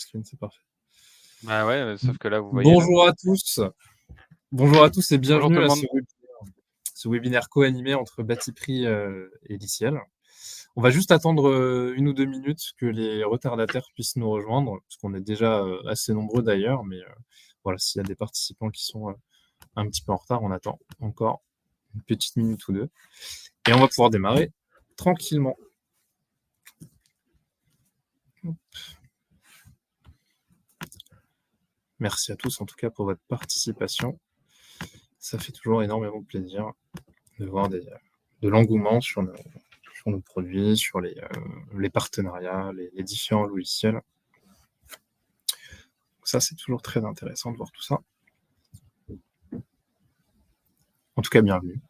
screen, c'est parfait. Bah ouais, sauf que là, vous voyez. Bonjour à tous. Bonjour à tous et Bonjour tout bienvenue le à monde. ce webinaire co-animé entre Batipree et Liciel. On va juste attendre 1 ou 2 minutes que les retardataires puissent nous rejoindre, parce qu'on est déjà assez nombreux d'ailleurs, mais voilà, s'il y a des participants qui sont un petit peu en retard, on attend encore une petite minute ou deux. Et on va pouvoir démarrer tranquillement. Merci à tous en tout cas pour votre participation. Ça fait toujours énormément de plaisir de voir de l'engouement sur nos produits, sur les partenariats, les différents logiciels. Donc ça, c'est toujours très intéressant de voir tout ça. En tout cas, bienvenue.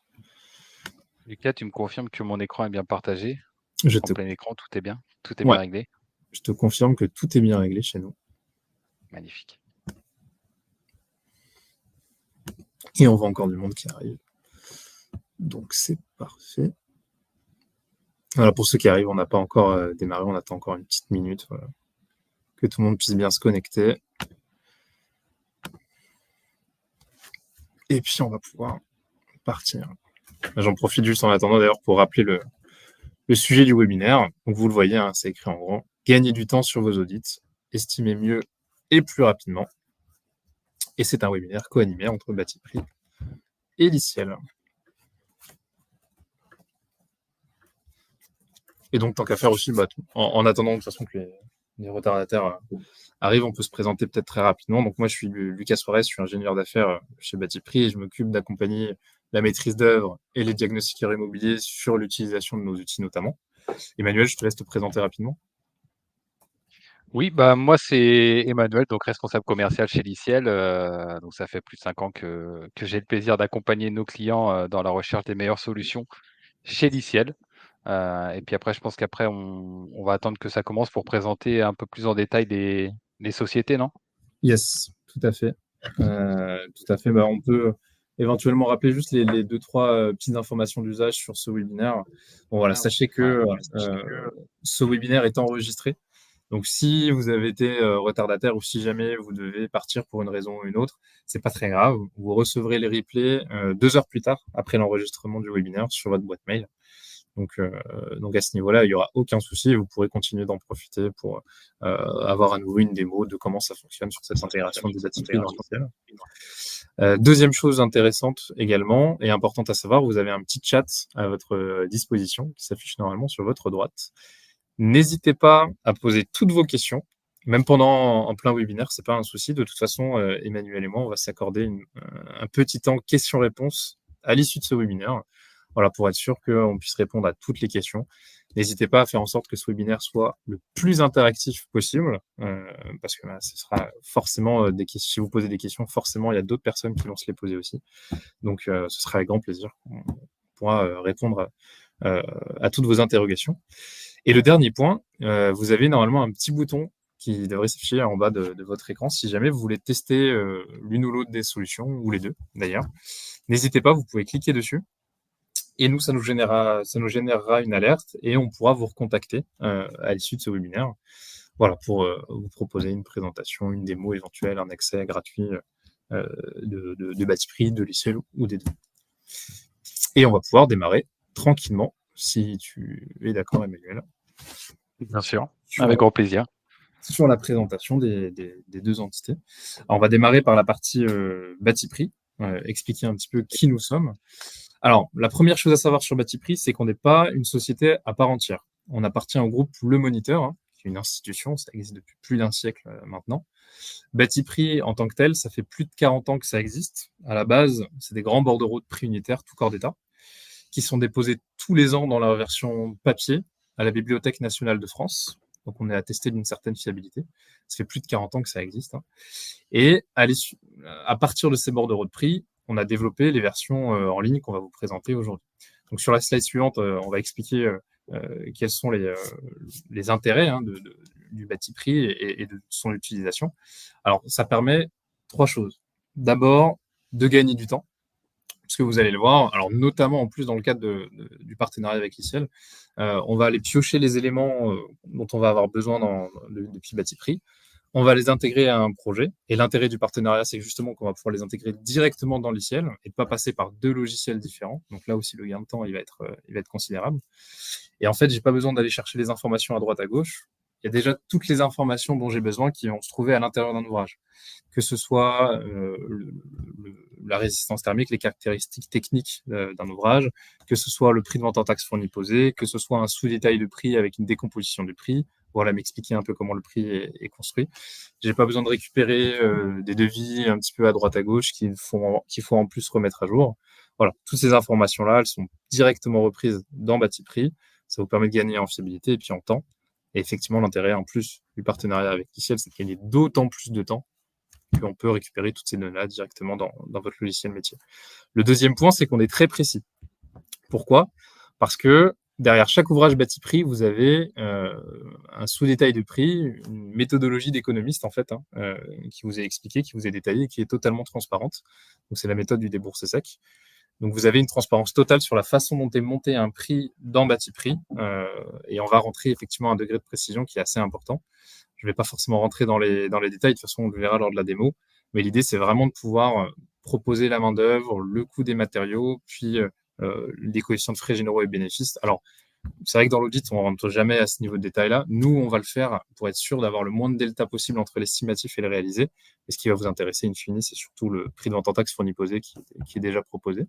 Lucas, tu me confirmes que mon écran est bien partagé? En plein écran, tout est bien? Tout est bien réglé? Je te confirme que tout est bien réglé chez nous. Magnifique. Et on voit encore du monde qui arrive. Donc c'est parfait. Voilà, pour ceux qui arrivent, on n'a pas encore démarré, on attend encore une petite minute. Voilà. Que tout le monde puisse bien se connecter. Et puis on va pouvoir partir. J'en profite juste en attendant d'ailleurs pour rappeler le sujet du webinaire. Donc vous le voyez, hein, c'est écrit en grand. Gagner du temps sur vos audits, estimer mieux et plus rapidement. Et c'est un webinaire co-animé entre Batipree et Liciel. Et donc, tant qu'à faire aussi, en attendant de toute façon que les retardataires arrivent, on peut se présenter peut-être très rapidement. Donc moi, je suis Lucas Suarez, je suis ingénieur d'affaires chez Batipree et je m'occupe d'accompagner la maîtrise d'œuvre et les diagnostiqueurs immobiliers sur l'utilisation de nos outils notamment. Emmanuel, je te laisse te présenter rapidement. Oui, bah moi c'est Emmanuel, donc responsable commercial chez Liciel. Donc ça fait plus de 5 ans que j'ai le plaisir d'accompagner nos clients dans la recherche des meilleures solutions chez Liciel. Et puis après, je pense qu'après, on va attendre que ça commence pour présenter un peu plus en détail les sociétés, non? Yes, tout à fait. Tout à fait. On peut éventuellement rappeler juste les 2-3 petites informations d'usage sur ce webinaire. Bon voilà, sachez que ce webinaire est enregistré. Donc, si vous avez été retardataire ou si jamais vous devez partir pour une raison ou une autre, c'est pas très grave. Vous recevrez les replays 2 heures plus tard après l'enregistrement du webinaire sur votre boîte mail. Donc à ce niveau-là, il n'y aura aucun souci et vous pourrez continuer d'en profiter pour avoir à nouveau une démo de comment ça fonctionne sur cette intégration de Batipree dans Liciel. Deuxième chose intéressante également et importante à savoir, vous avez un petit chat à votre disposition qui s'affiche normalement sur votre droite. N'hésitez pas à poser toutes vos questions, même pendant en plein webinaire, c'est pas un souci. De toute façon, Emmanuel et moi, on va s'accorder un petit temps questions-réponses à l'issue de ce webinaire. Voilà, pour être sûr qu'on puisse répondre à toutes les questions. N'hésitez pas à faire en sorte que ce webinaire soit le plus interactif possible, parce que ce sera forcément des questions. Si vous posez des questions, forcément, il y a d'autres personnes qui vont se les poser aussi. Donc, ce sera avec grand plaisir qu'on pourra répondre à toutes vos interrogations. Et le dernier point, vous avez normalement un petit bouton qui devrait s'afficher en bas de votre écran si jamais vous voulez tester l'une ou l'autre des solutions, ou les deux d'ailleurs. N'hésitez pas, vous pouvez cliquer dessus. Et nous, ça nous générera une alerte et on pourra vous recontacter à l'issue de ce webinaire. Voilà, pour vous proposer une présentation, une démo éventuelle, un accès gratuit de Batipree, de Liciel ou des deux. Et on va pouvoir démarrer tranquillement, si tu es d'accord, Emmanuel. Bien sûr, avec grand plaisir. Sur la présentation des deux entités. Alors, on va démarrer par la partie Batipree, expliquer un petit peu qui nous sommes. Alors, la première chose à savoir sur Batipree, c'est qu'on n'est pas une société à part entière. On appartient au groupe Le Moniteur, qui est une institution, ça existe depuis plus d'un siècle maintenant. Batipree, en tant que tel, ça fait plus de 40 ans que ça existe. À la base, c'est des grands bordereaux de prix unitaires, tout corps d'État, qui sont déposés tous les ans dans leur version papier à la Bibliothèque nationale de France. Donc, on est attesté d'une certaine fiabilité. Ça fait plus de 40 ans que ça existe. Et à partir de ces bordereaux de prix, on a développé les versions en ligne qu'on va vous présenter aujourd'hui. Donc, sur la slide suivante, on va expliquer quels sont les intérêts du Batipree et de son utilisation. Alors, ça permet 3 choses. D'abord, de gagner du temps, parce que vous allez le voir, alors notamment en plus dans le cadre du partenariat avec Liciel, on va aller piocher les éléments dont on va avoir besoin depuis Batipree. On va les intégrer à un projet. Et l'intérêt du partenariat, c'est justement qu'on va pouvoir les intégrer directement dans l'ICL et pas passer par 2 logiciels différents. Donc là aussi, le gain de temps, il va être considérable. Et en fait, j'ai pas besoin d'aller chercher les informations à droite, à gauche. Il y a déjà toutes les informations dont j'ai besoin qui vont se trouver à l'intérieur d'un ouvrage. Que ce soit la résistance thermique, les caractéristiques techniques d'un ouvrage, que ce soit le prix de vente en taxe fourni posé, que ce soit un sous-détail de prix avec une décomposition du prix, voilà, m'expliquer un peu comment le prix est construit. J'ai pas besoin de récupérer des devis un petit peu à droite à gauche qu'il faut en plus remettre à jour. Voilà, toutes ces informations-là, elles sont directement reprises dans Batiprix. Ça vous permet de gagner en fiabilité et puis en temps. Et effectivement, l'intérêt en plus du partenariat avec Liciel, c'est de gagner d'autant plus de temps qu'on peut récupérer toutes ces données-là directement dans votre logiciel métier. Le deuxième point, c'est qu'on est très précis. Pourquoi? Parce que derrière chaque ouvrage Batiprix, vous avez un sous-détail de prix, une méthodologie d'économiste en fait, qui vous est expliquée, qui vous est détaillée, qui est totalement transparente. Donc c'est la méthode du débourse sec. Donc vous avez une transparence totale sur la façon dont est monté un prix dans Batiprix, et on va rentrer effectivement à un degré de précision qui est assez important. Je ne vais pas forcément rentrer dans les détails, de toute façon on le verra lors de la démo, mais l'idée c'est vraiment de pouvoir proposer la main-d'œuvre, le coût des matériaux, puis les coefficients de frais généraux et bénéfices. Alors c'est vrai que dans l'audit, on ne rentre jamais à ce niveau de détail-là. Nous, on va le faire pour être sûr d'avoir le moins de delta possible entre l'estimatif et le réalisé. Et ce qui va vous intéresser, in fine, c'est surtout le prix de vente en taxe fourni posé qui est déjà proposé.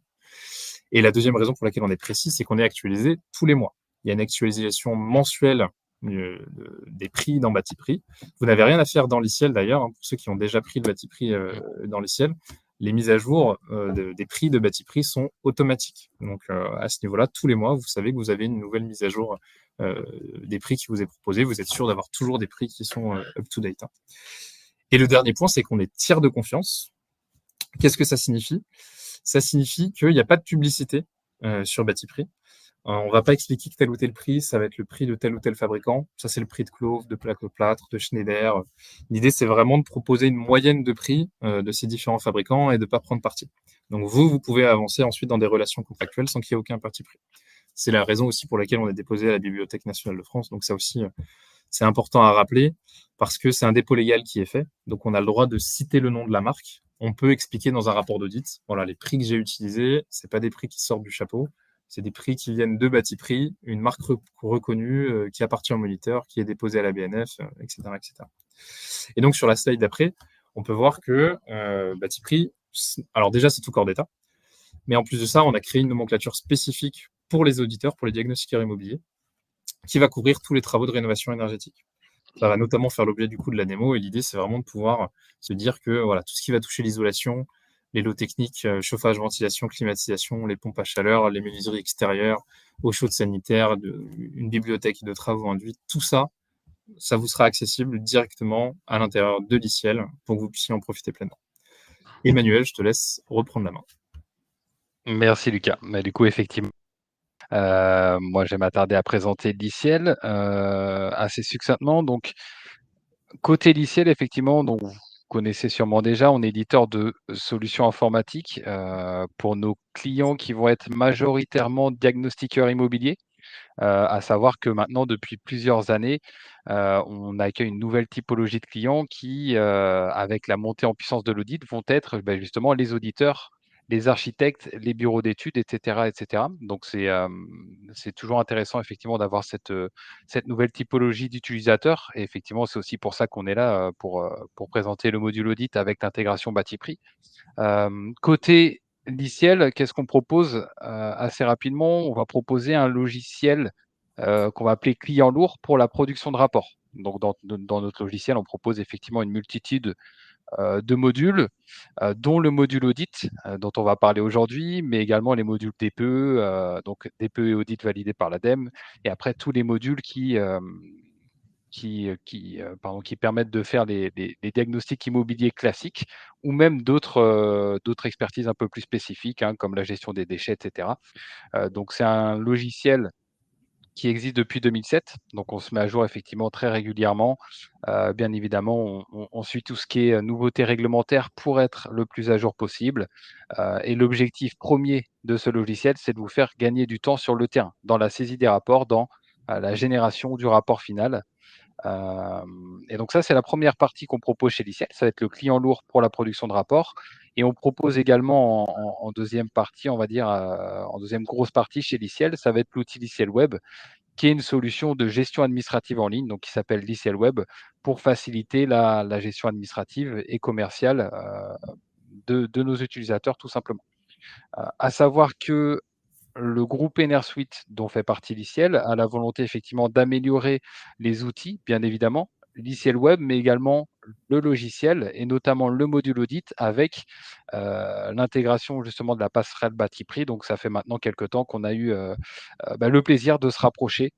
Et la deuxième raison pour laquelle on est précis, c'est qu'on est actualisé tous les mois. Il y a une actualisation mensuelle des prix dans Batiprix. Vous n'avez rien à faire dans l'ICL d'ailleurs, pour ceux qui ont déjà pris le Batiprix dans l'ICL. Les mises à jour des prix de Batiprix sont automatiques. Donc à ce niveau-là, tous les mois, vous savez que vous avez une nouvelle mise à jour des prix qui vous est proposée. Vous êtes sûr d'avoir toujours des prix qui sont up-to-date. Et le dernier point, c'est qu'on est tiers de confiance. Qu'est-ce que ça signifie? Ça signifie qu'il n'y a pas de publicité sur Batiprix. On va pas expliquer que tel ou tel prix, ça va être le prix de tel ou tel fabricant. Ça, c'est le prix de Clove, de Plaque Plâtre, de Schneider. L'idée, c'est vraiment de proposer une moyenne de prix de ces différents fabricants et de pas prendre parti. Donc, vous pouvez avancer ensuite dans des relations contractuelles sans qu'il y ait aucun parti pris. C'est la raison aussi pour laquelle on est déposé à la Bibliothèque nationale de France. Donc, ça aussi, c'est important à rappeler parce que c'est un dépôt légal qui est fait. Donc, on a le droit de citer le nom de la marque. On peut expliquer dans un rapport d'audit, voilà, les prix que j'ai utilisés, c'est pas des prix qui sortent du chapeau. C'est des prix qui viennent de Batiprix, une marque reconnue qui appartient au moniteur, qui est déposée à la BNF, etc., etc. Et donc, sur la slide d'après, on peut voir que Batiprix, alors déjà, c'est tout corps d'État, mais en plus de ça, on a créé une nomenclature spécifique pour les auditeurs, pour les diagnostiqueurs immobiliers, qui va couvrir tous les travaux de rénovation énergétique. Ça va notamment faire l'objet du coup de la démo, et l'idée, c'est vraiment de pouvoir se dire que voilà, tout ce qui va toucher l'isolation, les lots techniques, chauffage, ventilation, climatisation, les pompes à chaleur, les menuiseries extérieures, eau chaude sanitaire, une bibliothèque de travaux induits, tout ça, ça vous sera accessible directement à l'intérieur de l'ICL pour que vous puissiez en profiter pleinement. Emmanuel, je te laisse reprendre la main. Merci Lucas. Mais du coup, effectivement, moi, je vais m'attarder à présenter l'ICL assez succinctement. Donc, côté l'ICL, effectivement, donc vous connaissez sûrement déjà, on est éditeur de solutions informatiques pour nos clients qui vont être majoritairement diagnostiqueurs immobiliers. À savoir que maintenant, depuis plusieurs années, on accueille une nouvelle typologie de clients qui, avec la montée en puissance de l'audit, vont être justement les auditeurs, les architectes, les bureaux d'études, et cetera, et cetera. Donc c'est toujours intéressant effectivement d'avoir cette nouvelle typologie d'utilisateurs, et effectivement, c'est aussi pour ça qu'on est là, pour présenter le module audit avec l'intégration Batiprix. Côté logiciel, qu'est-ce qu'on propose? Assez rapidement, on va proposer un logiciel, qu'on va appeler client lourd pour la production de rapports. Donc dans notre logiciel, on propose effectivement une multitude, de modules, dont le module audit, dont on va parler aujourd'hui, mais également les modules DPE, donc DPE et audit validé par l'ADEME, et après tous les modules qui permettent de faire les diagnostics immobiliers classiques, ou même d'autres expertises un peu plus spécifiques, comme la gestion des déchets, et cetera. Donc c'est un logiciel qui existe depuis 2007, donc on se met à jour effectivement très régulièrement. Bien évidemment, on suit tout ce qui est nouveautés réglementaires pour être le plus à jour possible. Et l'objectif premier de ce logiciel, c'est de vous faire gagner du temps sur le terrain, dans la saisie des rapports, dans la génération du rapport final. Et donc ça, c'est la première partie qu'on propose chez Liciel. Ça va être le client lourd pour la production de rapports. Et on propose également en deuxième partie, on va dire, en deuxième grosse partie chez Liciel, ça va être l'outil Liciel Web, qui est une solution de gestion administrative en ligne, donc qui s'appelle Liciel Web, pour faciliter la gestion administrative et commerciale de nos utilisateurs, tout simplement. À savoir que le groupe EnerSuite, dont fait partie Liciel, a la volonté effectivement d'améliorer les outils, bien évidemment, Liciel Web, mais également le logiciel et notamment le module audit avec l'intégration justement de la passerelle bâti prix. Donc ça fait maintenant quelques temps qu'on a eu le plaisir de se rapprocher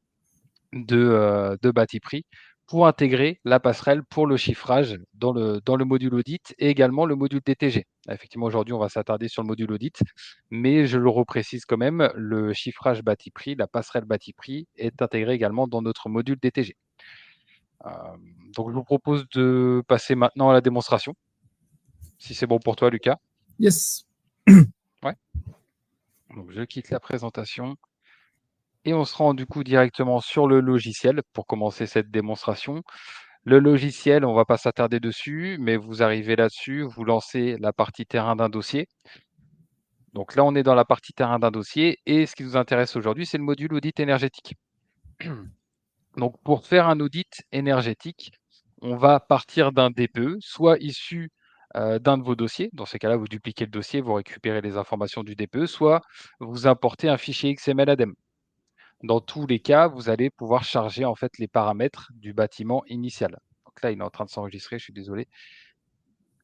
de bâti prix pour intégrer la passerelle pour le chiffrage dans le module audit et également le module DTG. Effectivement, aujourd'hui, on va s'attarder sur le module audit, mais je le reprécise quand même, le chiffrage bâti prix, la passerelle bâti prix est intégré également dans notre module DTG. Donc, je vous propose de passer maintenant à la démonstration, si c'est bon pour toi, Lucas. Yes. Ouais. Donc, je quitte la présentation. Et on se rend du coup directement sur le logiciel pour commencer cette démonstration. Le logiciel, on ne va pas s'attarder dessus, mais vous arrivez là-dessus, vous lancez la partie terrain d'un dossier. Donc là, on est dans la partie terrain d'un dossier et ce qui nous intéresse aujourd'hui, c'est le module audit énergétique. Donc pour faire un audit énergétique, on va partir d'un DPE, soit issu d'un de vos dossiers. Dans ces cas-là, vous dupliquez le dossier, vous récupérez les informations du DPE, soit vous importez un fichier XML ADEME. Dans tous les cas, vous allez pouvoir charger en fait les paramètres du bâtiment initial. Donc là, il est en train de s'enregistrer, je suis désolé.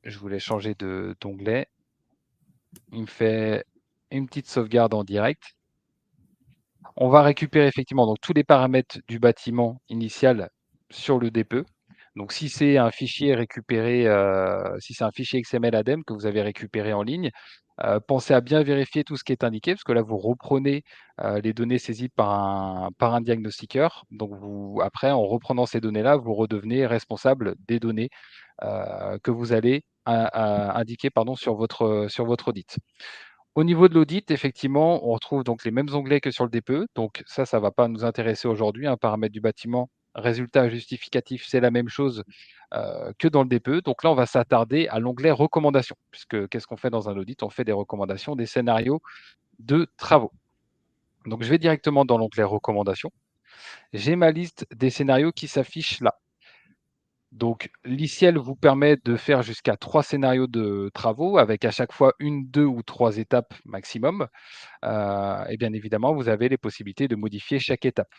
Je voulais changer d'onglet. Il me fait une petite sauvegarde en direct. On va récupérer effectivement donc tous les paramètres du bâtiment initial sur le DPE. Donc si c'est un fichier récupéré, si c'est un fichier XML ADEME que vous avez récupéré en ligne, pensez à bien vérifier tout ce qui est indiqué, parce que là vous reprenez les données saisies par un diagnostiqueur. Donc après, en reprenant ces données-là, vous redevenez responsable des données que vous allez indiquer sur votre audit. Au niveau de l'audit, effectivement, on retrouve donc les mêmes onglets que sur le DPE. Donc ça ne va pas nous intéresser aujourd'hui. Un paramètre du bâtiment, résultat justificatif, c'est la même chose que dans le DPE. Donc là, on va s'attarder à l'onglet recommandations, puisque qu'est-ce qu'on fait dans un audit? On fait des recommandations, des scénarios de travaux. Donc je vais directement dans l'onglet recommandations. J'ai ma liste des scénarios qui s'affiche là. Donc, l'ICIEL vous permet de faire jusqu'à 3 scénarios de travaux avec à chaque fois 1, 2 ou 3 étapes maximum. Et bien évidemment, vous avez les possibilités de modifier chaque étape.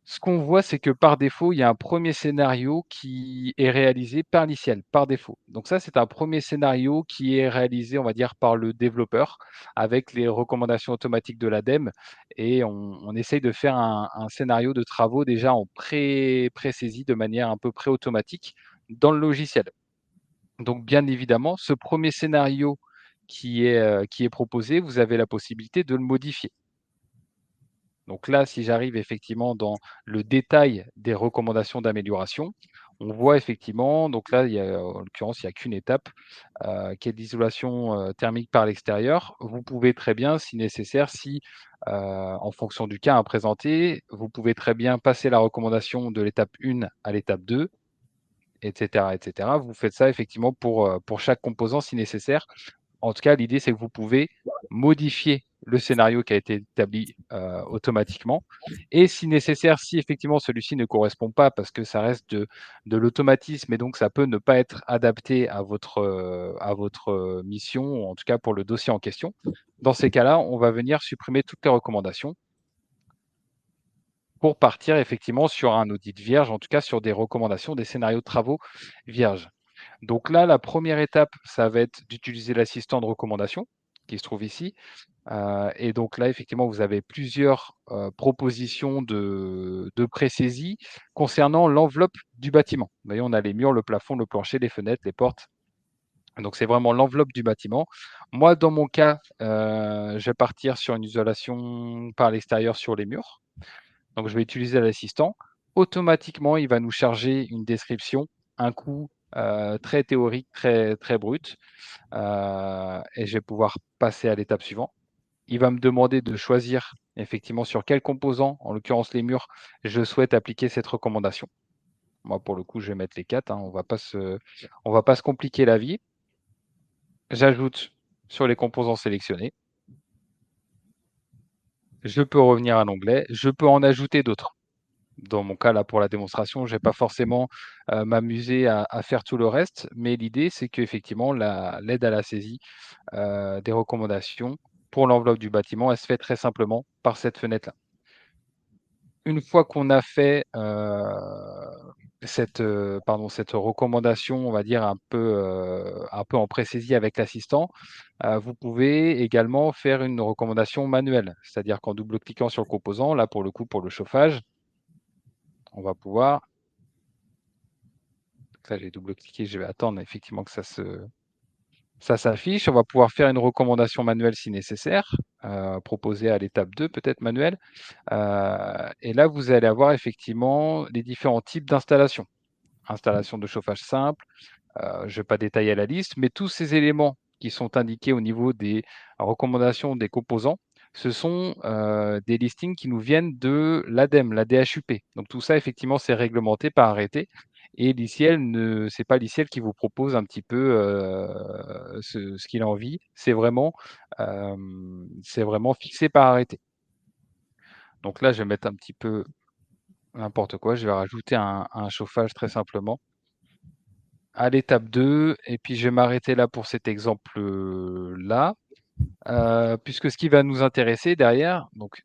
Ce qu'on voit, c'est que par défaut, il y a un premier scénario qui est réalisé par l'ICIEL, par défaut. Donc ça, c'est un premier scénario qui est réalisé, on va dire, par le développeur avec les recommandations automatiques de l'ADEME. Et on essaye de faire un scénario de travaux déjà en pré-saisi de manière un peu pré-automatique dans le logiciel. Donc bien évidemment, ce premier scénario qui est proposé, vous avez la possibilité de le modifier. Donc là, si j'arrive effectivement dans le détail des recommandations d'amélioration, on voit effectivement, donc là, en l'occurrence, il n'y a qu'une étape qui est l'isolation thermique par l'extérieur. Vous pouvez très bien, si nécessaire, en fonction du cas à présenter, vous pouvez très bien passer la recommandation de l'étape 1 à l'étape 2, etc., etc. Vous faites ça effectivement pour chaque composant si nécessaire. En tout cas, l'idée, c'est que vous pouvez modifier le scénario qui a été établi automatiquement. Et si nécessaire, si effectivement celui-ci ne correspond pas, parce que ça reste de l'automatisme et donc ça peut ne pas être adapté à votre mission, ou en tout cas pour le dossier en question, dans ces cas-là, on va venir supprimer toutes les recommandations pour partir effectivement sur un audit vierge, en tout cas sur des recommandations, des scénarios de travaux vierges. Donc là, la première étape, ça va être d'utiliser l'assistant de recommandation qui se trouve ici. Et donc là, effectivement, vous avez plusieurs propositions de pré-saisie concernant l'enveloppe du bâtiment. Vous voyez, on a les murs, le plafond, le plancher, les fenêtres, les portes. Donc c'est vraiment l'enveloppe du bâtiment. Moi, dans mon cas, je vais partir sur une isolation par l'extérieur sur les murs. Donc je vais utiliser l'assistant. Automatiquement, il va nous charger une description, un coût très théorique, très, très brut. Et je vais pouvoir passer à l'étape suivante. il va me demander de choisir effectivement sur quel composant, en l'occurrence les murs, je souhaite appliquer cette recommandation. Moi, pour le coup, je vais mettre les 4, hein, on va pas se compliquer la vie. J'ajoute sur les composants sélectionnés. Je peux revenir à l'onglet, je peux en ajouter d'autres. Dans mon cas, là, pour la démonstration, je vais pas forcément m'amuser à faire tout le reste, mais l'idée, c'est qu'effectivement, l'aide à la saisie des recommandations pour l'enveloppe du bâtiment, elle se fait très simplement par cette fenêtre-là. Une fois qu'on a fait cette recommandation, on va dire un peu en pré-saisie avec l'assistant, vous pouvez également faire une recommandation manuelle. C'est-à-dire qu'en double-cliquant sur le composant, là pour le coup pour le chauffage, on va pouvoir, là j'ai double-cliqué, je vais attendre effectivement que ça s'affiche. On va pouvoir faire une recommandation manuelle si nécessaire, proposer à l'étape 2 peut-être manuelle. Et là, vous allez avoir effectivement les différents types d'installations. Installation de chauffage simple, je ne vais pas détailler la liste, mais tous ces éléments qui sont indiqués au niveau des recommandations des composants, ce sont des listings qui nous viennent de l'ADEME, la DHUP. Donc tout ça, effectivement, c'est réglementé par arrêté. Et l'ICL, ce n'est pas l'ICL qui vous propose un petit peu ce qu'il a envie. C'est vraiment fixé par arrêté. Donc là, je vais mettre un petit peu n'importe quoi. Je vais rajouter un chauffage très simplement à l'étape 2 et puis je vais m'arrêter là pour cet exemple-là, puisque ce qui va nous intéresser derrière, donc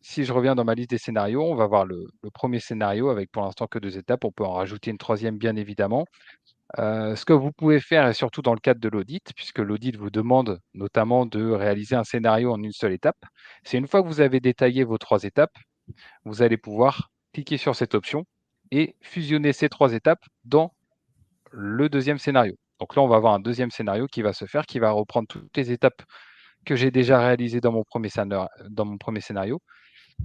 si je reviens dans ma liste des scénarios, on va voir le premier scénario avec pour l'instant que 2 étapes. On peut en rajouter une troisième bien évidemment. Ce que vous pouvez faire et surtout dans le cadre de l'audit, puisque l'audit vous demande notamment de réaliser un scénario en une seule étape, c'est une fois que vous avez détaillé vos 3 étapes, vous allez pouvoir cliquer sur cette option et fusionner ces 3 étapes dans le deuxième scénario. Donc là, on va avoir un deuxième scénario qui va se faire, qui va reprendre toutes les étapes que j'ai déjà réalisées dans mon premier scénario,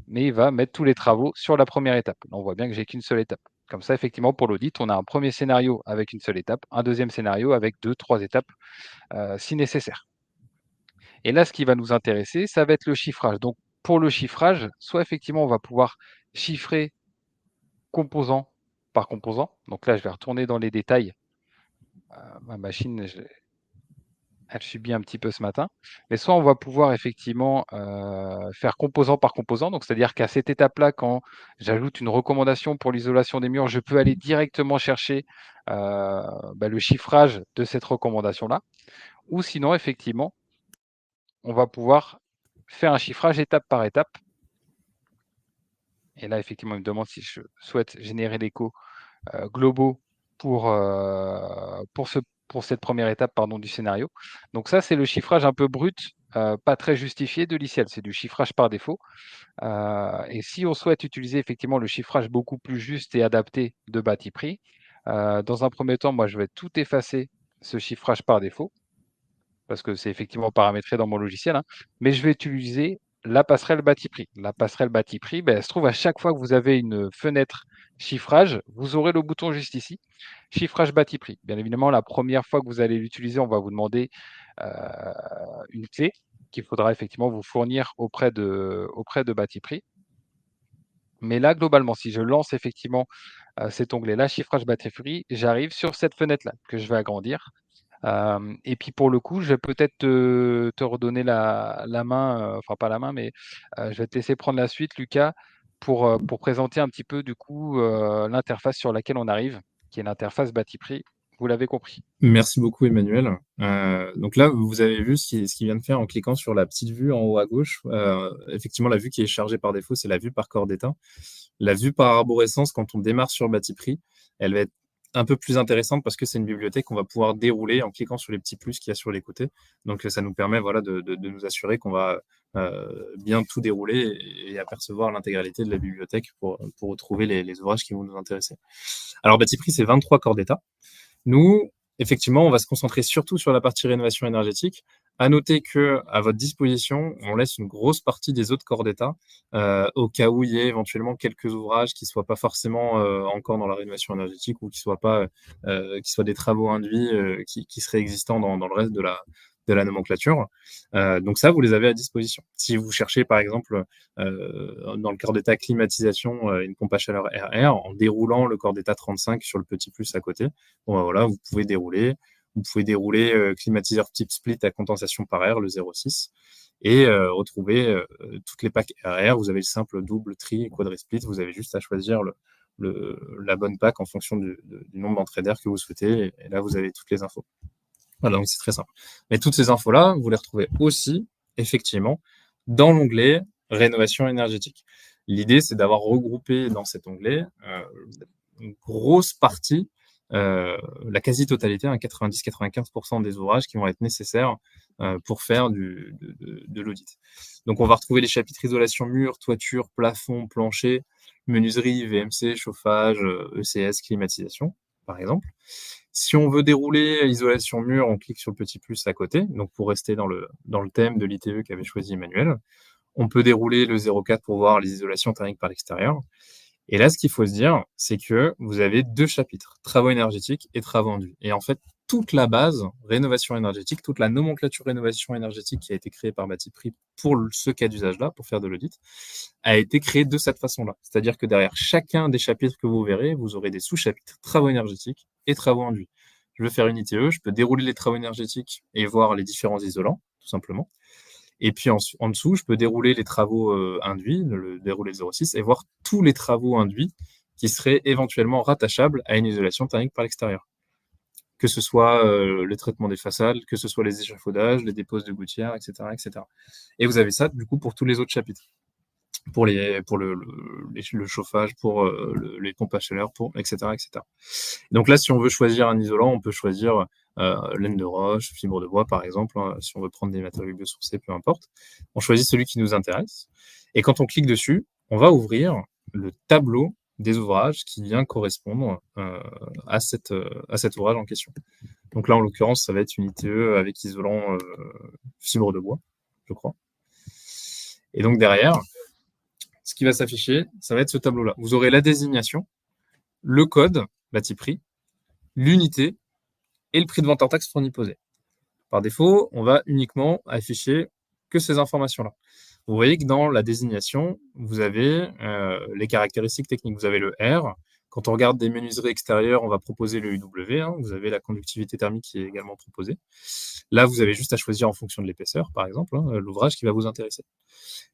mais il va mettre tous les travaux sur la première étape. Là, on voit bien que j'ai qu'une seule étape. Comme ça, effectivement, pour l'audit, on a un premier scénario avec une seule étape, un deuxième scénario avec 2, 3 étapes si nécessaire. Et là, ce qui va nous intéresser, ça va être le chiffrage. Donc, pour le chiffrage, soit effectivement, on va pouvoir chiffrer composant par composant. Donc là, je vais retourner dans les détails. Ma machine, elle subit un petit peu ce matin. Mais soit on va pouvoir effectivement faire composant par composant. Donc, c'est-à-dire qu'à cette étape-là, quand j'ajoute une recommandation pour l'isolation des murs, je peux aller directement chercher le chiffrage de cette recommandation-là. Ou sinon, effectivement, on va pouvoir faire un chiffrage étape par étape. Et là, effectivement, il me demande si je souhaite générer l'écho globaux pour cette première étape du scénario. Donc ça, c'est le chiffrage un peu brut, pas très justifié de l'ICL, c'est du chiffrage par défaut. Et si on souhaite utiliser effectivement le chiffrage beaucoup plus juste et adapté de Batiprix, dans un premier temps, moi, je vais tout effacer ce chiffrage par défaut, parce que c'est effectivement paramétré dans mon logiciel, hein, mais je vais utiliser la passerelle Batiprix. La passerelle Batiprix, elle se trouve à chaque fois que vous avez une fenêtre chiffrage, vous aurez le bouton juste ici, chiffrage Batiprix. Bien évidemment, la première fois que vous allez l'utiliser, on va vous demander une clé qu'il faudra effectivement vous fournir auprès de Batiprix. Mais là, globalement, si je lance effectivement cet onglet-là, chiffrage Batiprix, j'arrive sur cette fenêtre-là que je vais agrandir. Et puis pour le coup, je vais peut-être te redonner la main, enfin pas la main, mais je vais te laisser prendre la suite, Lucas, pour présenter un petit peu du coup l'interface sur laquelle on arrive, qui est l'interface Batiprix. Vous l'avez compris. Merci beaucoup, Emmanuel. Donc là, vous avez vu ce qu'il vient de faire en cliquant sur la petite vue en haut à gauche. Effectivement, la vue qui est chargée par défaut, c'est la vue par corps d'état. La vue par arborescence, quand on démarre sur Batiprix, elle va être un peu plus intéressante parce que c'est une bibliothèque qu'on va pouvoir dérouler en cliquant sur les petits plus qu'il y a sur les côtés. Donc ça nous permet de nous assurer qu'on va bien tout dérouler et apercevoir l'intégralité de la bibliothèque pour retrouver les ouvrages qui vont nous intéresser. Alors Batiprix, c'est 23 corps d'état. Nous, effectivement, on va se concentrer surtout sur la partie rénovation énergétique. À noter que, à votre disposition, on laisse une grosse partie des autres corps d'état au cas où il y ait éventuellement quelques ouvrages qui soient pas forcément encore dans la rénovation énergétique ou qui soient pas qui soient des travaux induits qui seraient existants dans le reste de la nomenclature. Donc ça, vous les avez à disposition. Si vous cherchez, par exemple, dans le corps d'état climatisation, une pompe à chaleur RR, en déroulant le corps d'état 35 sur le petit plus à côté, bon, voilà, vous pouvez dérouler. Vous pouvez dérouler climatiseur type split à condensation par air, le 0,6, et retrouver toutes les packs RR. Vous avez le simple double, tri et quadri-split. Vous avez juste à choisir la bonne pack en fonction du nombre d'entrées d'air que vous souhaitez. Et là, vous avez toutes les infos. Voilà, donc c'est très simple. Mais toutes ces infos-là, vous les retrouvez aussi, effectivement, dans l'onglet rénovation énergétique. L'idée, c'est d'avoir regroupé dans cet onglet une grosse partie, la quasi-totalité, 90-95% des ouvrages qui vont être nécessaires pour faire de l'audit. Donc, on va retrouver les chapitres isolation mur, toiture, plafond, plancher, menuiserie, VMC, chauffage, ECS, climatisation, par exemple. Si on veut dérouler isolation mur, on clique sur le petit plus à côté. Donc, pour rester dans le thème de l'ITE qu'avait choisi Emmanuel, on peut dérouler le 0,4 pour voir les isolations thermiques par l'extérieur. Et là, ce qu'il faut se dire, c'est que vous avez 2 chapitres, travaux énergétiques et travaux enduits. Et en fait, toute la base rénovation énergétique, toute la nomenclature rénovation énergétique qui a été créée par Batiprix pour ce cas d'usage-là, pour faire de l'audit, a été créée de cette façon-là. C'est-à-dire que derrière chacun des chapitres que vous verrez, vous aurez des sous-chapitres travaux énergétiques et travaux enduits. Je veux faire une ITE, je peux dérouler les travaux énergétiques et voir les différents isolants, tout simplement. Et puis en dessous, je peux dérouler les travaux induits, le dérouler 0,6, et voir tous les travaux induits qui seraient éventuellement rattachables à une isolation thermique par l'extérieur. Que ce soit le traitement des façades, que ce soit les échafaudages, les déposes de gouttières, etc., etc. Et vous avez ça, du coup, pour tous les autres chapitres. Pour le chauffage, pour les pompes à chaleur, etc., etc. Donc là, si on veut choisir un isolant, on peut choisir laine de roche, fibre de bois, par exemple, hein, si on veut prendre des matériaux biosourcés, peu importe. On choisit celui qui nous intéresse. Et quand on clique dessus, on va ouvrir le tableau des ouvrages qui vient correspondre à cet ouvrage en question. Donc là, en l'occurrence, ça va être une ITE avec isolant fibre de bois, je crois. Et donc derrière, ce qui va s'afficher, ça va être ce tableau-là. Vous aurez la désignation, le code, Batiprix, l'unité et le prix de vente hors taxe fourni posé. Par défaut, on va uniquement afficher que ces informations-là. Vous voyez que dans la désignation, vous avez les caractéristiques techniques. Vous avez le R. Quand on regarde des menuiseries extérieures, on va proposer le UW. Hein. Vous avez la conductivité thermique qui est également proposée. Là, vous avez juste à choisir en fonction de l'épaisseur, par exemple, hein, l'ouvrage qui va vous intéresser.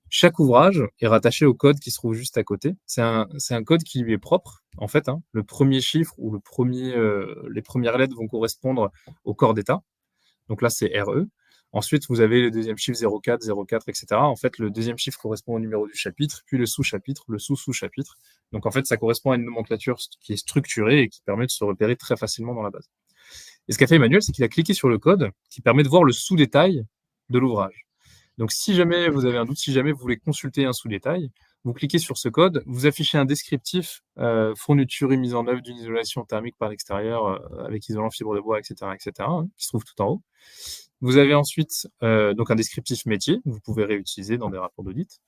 Chaque ouvrage est rattaché au code qui se trouve juste à côté. C'est un code qui lui est propre, en fait. Hein. Le premier chiffre ou les premières lettres vont correspondre au corps d'état. Donc là, c'est RE. Ensuite, vous avez le deuxième chiffre 04, 04, etc. En fait, le deuxième chiffre correspond au numéro du chapitre, puis le sous-chapitre, le sous-sous-chapitre. Donc en fait, ça correspond à une nomenclature qui est structurée et qui permet de se repérer très facilement dans la base. Et ce qu'a fait Emmanuel, c'est qu'il a cliqué sur le code qui permet de voir le sous-détail de l'ouvrage. Donc si jamais vous avez un doute, si jamais vous voulez consulter un sous-détail, vous cliquez sur ce code, vous affichez un descriptif, fourniture et mise en œuvre d'une isolation thermique par l'extérieur avec isolant fibre de bois, etc., hein, qui se trouve tout en haut. Vous avez ensuite donc un descriptif métier, que vous pouvez réutiliser dans des rapports d'audit.